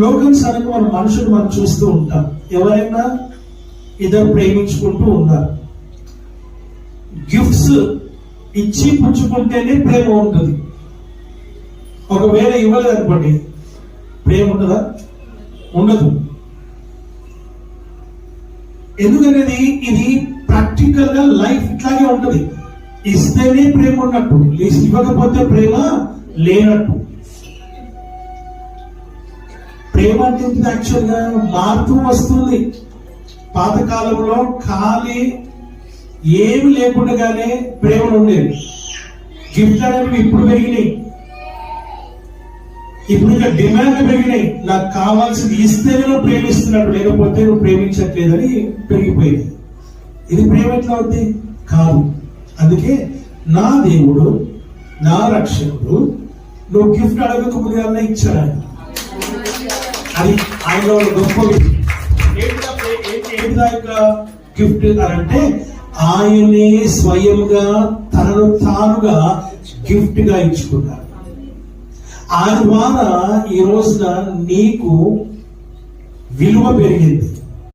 లోకానుసారంగా మన మనుషులు మనం చూస్తూ ఉంటాం. ఎవరైనా ఇద్దరు ప్రేమించుకుంటూ ఉన్నారు, గిఫ్ట్స్ ఇచ్చి పుచ్చుకుంటేనే ప్రేమ ఉంటుంది. ఒకవేళ ఇవ్వలేదు అనుకోండి, ప్రేమ ఉంటుందా? ఉండదు. ఎందుకనేది ఇది ప్రాక్టికల్ గా లైఫ్ ఇట్లాగే ఉంటుంది. ఇస్తేనే ప్రేమ ఉన్నట్టు, ఇవ్వకపోతే ప్రేమ లేనట్టు. ప్రేమ అంటే యాక్చువల్ గా మారుతూ వస్తుంది. పాతకాలంలో ఖాళీ ఏమి లేకుండానే ప్రేమలు ఉండేవి. గిఫ్ట్ అనేవి ఇప్పుడు పెరిగినాయి. ఇప్పుడు ఇంకా డిమాండ్ పెరిగినాయి. నాకు కావాల్సింది ఇస్తేనే నువ్వు ప్రేమిస్తున్నట్టు, లేకపోతే నువ్వు ప్రేమించట్లేదని పెరిగిపోయింది. ఇది ప్రేమ ఎట్లా అవుతుంది? కాదు. అందుకే నా దేవుడు, నా రక్షకుడు నువ్వు గిఫ్ట్ అడగకపోతే అన్న ఇచ్చాడు ఆయన. అది ఆయన గొప్పది. గిఫ్ట్ అంటే ఆయనే స్వయంగా తనను తానుగా గిఫ్ట్ గా ఇచ్చుకున్నాడు. ఆయన ద్వారా ఈ రోజున నీకు విలువ పెరిగింది.